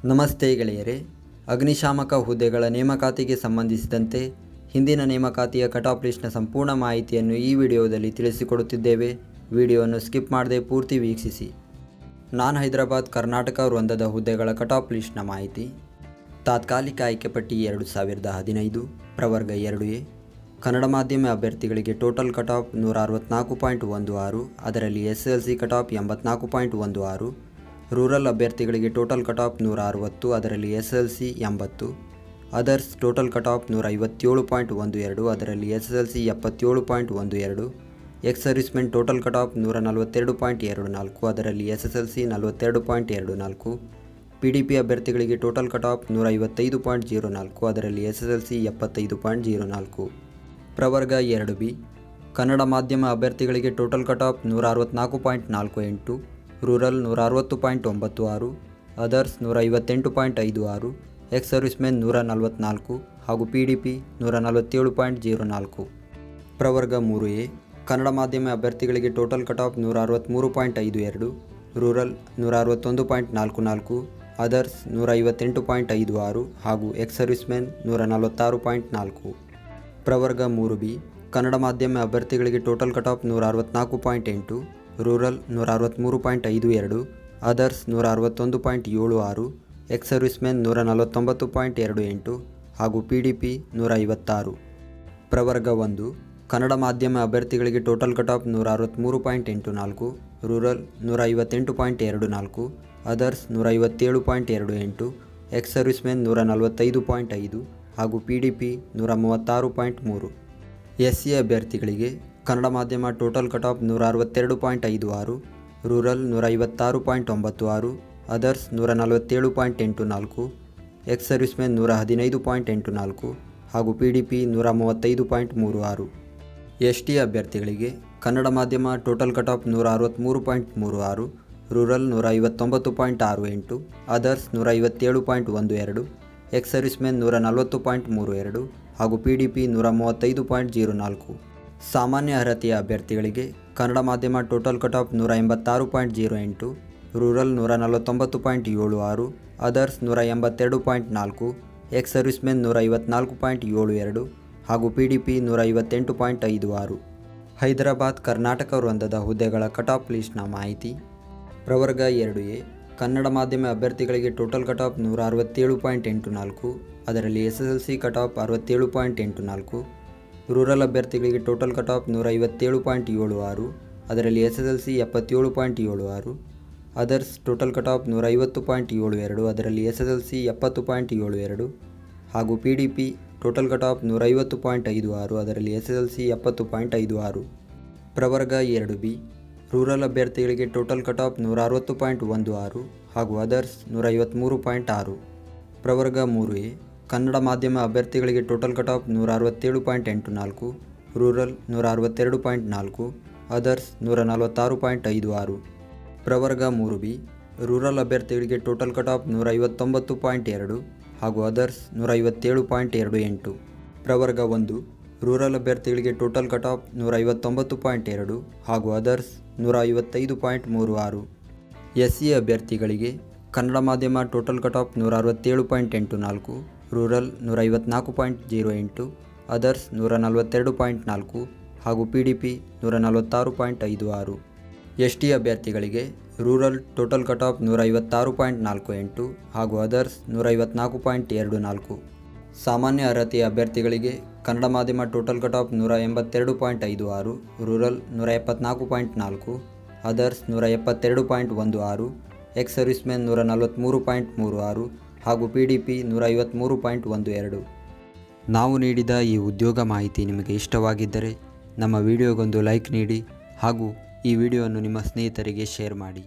ನಮಸ್ತೆ ಗೆಳೆಯರೇ, ಅಗ್ನಿಶಾಮಕ ಹುದ್ದೆಗಳ ನೇಮಕಾತಿಗೆ ಸಂಬಂಧಿಸಿದಂತೆ ಹಿಂದಿನ ನೇಮಕಾತಿಯ ಕಟ್ ಆಫ್ ಲಿಸ್ಟ್ನ ಸಂಪೂರ್ಣ ಮಾಹಿತಿಯನ್ನು ಈ ವಿಡಿಯೋದಲ್ಲಿ ತಿಳಿಸಿಕೊಡುತ್ತಿದ್ದೇವೆ. ವಿಡಿಯೋವನ್ನು ಸ್ಕಿಪ್ ಮಾಡದೆ ಪೂರ್ತಿ ವೀಕ್ಷಿಸಿ. ನಾನ್ ಹೈದರಾಬಾದ್ ಕರ್ನಾಟಕ ವೃಂದದ ಹುದ್ದೆಗಳ ಕಟ್ ಆಫ್ ಲಿಸ್ಟ್ನ ಮಾಹಿತಿ. ತಾತ್ಕಾಲಿಕ ಆಯ್ಕೆ ಪಟ್ಟಿ 2015 ಪ್ರವರ್ಗ 2A. ಕನ್ನಡ ಮಾಧ್ಯಮ ಅಭ್ಯರ್ಥಿಗಳಿಗೆ ಟೋಟಲ್ ಕಟ್ ಆಫ್ 164.16, ಅದರಲ್ಲಿ SSLC ಕಟ್ ಆಫ್ 84.16. ರೂರಲ್ ಅಭ್ಯರ್ಥಿಗಳಿಗೆ ಟೋಟಲ್ ಕಟ್ ಆಫ್ 160, ಅದರಲ್ಲಿ SSLC 80. Others total cut off 157.12, ಅದರಲ್ಲಿ SSLC 77.12. X servicemen total cut off 142.24, ಅದರಲ್ಲಿ SSLC 42.24. PDP ಅಭ್ಯರ್ಥಿಗಳಿಗೆ ಟೋಟಲ್ ಕಟ್ ಆಫ್ 155.04, ಅದರಲ್ಲಿ SSLC 75.04. ಪ್ರವರ್ಗ 2B. ಕನ್ನಡ ಮಾಧ್ಯಮ ಅಭ್ಯರ್ಥಿಗಳಿಗೆ total cut off 164.48, rural 160.96, others 158.56, X servicemen 144 ಹಾಗೂ PDP 147.04. ಪ್ರವರ್ಗ 3A. ಕನ್ನಡ ಮಾಧ್ಯಮ ಅಭ್ಯರ್ಥಿಗಳಿಗೆ total cut off 163.52, rural 161.44, others 158.56 ಹಾಗೂ ಎಕ್ಸ್ ಸರ್ವಿಸ್ಮೆನ್ 146.4. ಪ್ರವರ್ಗ 3B. ಕನ್ನಡ ಮಾಧ್ಯಮ ಅಭ್ಯರ್ಥಿಗಳಿಗೆ total cut off 164.8, rural 163.52, others 161.76, X servicemen 149.28 ಹಾಗೂ PDP 156. ಪ್ರವರ್ಗ 1. ಕನ್ನಡ ಮಾಧ್ಯಮ ಅಭ್ಯರ್ಥಿಗಳಿಗೆ total cut off 163.84, rural 158.24, others 157.28, X servicemen 145.5 ಹಾಗೂ PDP 136.3. SC ಅಭ್ಯರ್ಥಿಗಳಿಗೆ ಕನ್ನಡ ಮಾಧ್ಯಮ total cut off 162.56, rural 156.96, others 147.84, X servicemen 115.84 ಹಾಗೂ PDP 135.36. ST ಅಭ್ಯರ್ಥಿಗಳಿಗೆ ಕನ್ನಡ ಮಾಧ್ಯಮ total cut off 163.36, rural 159.68, others 157.12, X servicemen 140.32 ಹಾಗೂ PDP 135.04. ಸಾಮಾನ್ಯ ಅರ್ಹತೆಯ ಅಭ್ಯರ್ಥಿಗಳಿಗೆ ಕನ್ನಡ ಮಾಧ್ಯಮ total cut off 186.08, rural 149.76, others 182.4, X servicemen 154.72 ಹಾಗೂ PDP 158.56. ಹೈದರಾಬಾದ್ ಕರ್ನಾಟಕ ವೃಂದದ ಹುದ್ದೆಗಳ ಕಟ್ ಆಫ್ ಲಿಸ್ಟ್ನ ಮಾಹಿತಿ. ಪ್ರವರ್ಗ 2A. ಕನ್ನಡ ಮಾಧ್ಯಮ ಅಭ್ಯರ್ಥಿಗಳಿಗೆ ಟೋಟಲ್ ಕಟ್ ಆಫ್ 167.84, ಅದರಲ್ಲಿ SSLC ಕಟ್ ಆಫ್ 67.84, ರೂರಲ್ ಅಭ್ಯರ್ಥಿಗಳಿಗೆ ಟೋಟಲ್ ಕಟ್ ಆಫ್ 157.76, ಅದರಲ್ಲಿ SSLC 77.76, others total cut off 150.72, ಅದರಲ್ಲಿ SSLC 70.72 ಹಾಗೂ PDP ಟೋಟಲ್ ಕಟ್ ಆಫ್ 150.56, ಅದರಲ್ಲಿ SSLC 70.56. ಪ್ರವರ್ಗ 2B. ರೂರಲ್ ಅಭ್ಯರ್ಥಿಗಳಿಗೆ ಟೋಟಲ್ ಕಟ್ ಆಫ್ 160.16 ಹಾಗೂ ಅದರ್ಸ್ 153.6. ಪ್ರವರ್ಗ 3A. ಕನ್ನಡ ಮಾಧ್ಯಮ ಅಭ್ಯರ್ಥಿಗಳಿಗೆ total cut off 167.84, rural 162.4, others 146.56. ಪ್ರವರ್ಗ 3B. ರೂರಲ್ ಅಭ್ಯರ್ಥಿಗಳಿಗೆ ಟೋಟಲ್ ಕಟ್ ಆಫ್ 159.2 ಹಾಗೂ ಅದರ್ಸ್ 157.28. ಪ್ರವರ್ಗ 1. ರೂರಲ್ ಅಭ್ಯರ್ಥಿಗಳಿಗೆ ಟೋಟಲ್ ಕಟ್ ಆಫ್ 159.2 ಹಾಗೂ ಅದರ್ಸ್ 155.36. SC ಅಭ್ಯರ್ಥಿಗಳಿಗೆ ಕನ್ನಡ ಮಾಧ್ಯಮ total cut off 167.84, rural 154.08, others 142.4 ಹಾಗೂ PDP 146.56. ST ಅಭ್ಯರ್ಥಿಗಳಿಗೆ ರೂರಲ್ ಟೋಟಲ್ ಕಟ್ ಆಫ್ 156.48 ಹಾಗೂ ಅದರ್ಸ್ 154.24. ಸಾಮಾನ್ಯ ಅರ್ಹತೆಯ ಅಭ್ಯರ್ಥಿಗಳಿಗೆ ಕನ್ನಡ ಮಾಧ್ಯಮ total cut off 182.56, rural 174.4, others 172.16, X servicemen 143.36 ಹಾಗೂ PDP 153.12. ನಾವು ನೀಡಿದ ಈ ಉದ್ಯೋಗ ಮಾಹಿತಿ ನಿಮಗೆ ಇಷ್ಟವಾಗಿದ್ದರೆ ನಮ್ಮ ವಿಡಿಯೋಗೊಂದು ಲೈಕ್ ನೀಡಿ ಹಾಗೂ ಈ ವಿಡಿಯೋವನ್ನು ನಿಮ್ಮ ಸ್ನೇಹಿತರಿಗೆ ಶೇರ್ ಮಾಡಿ.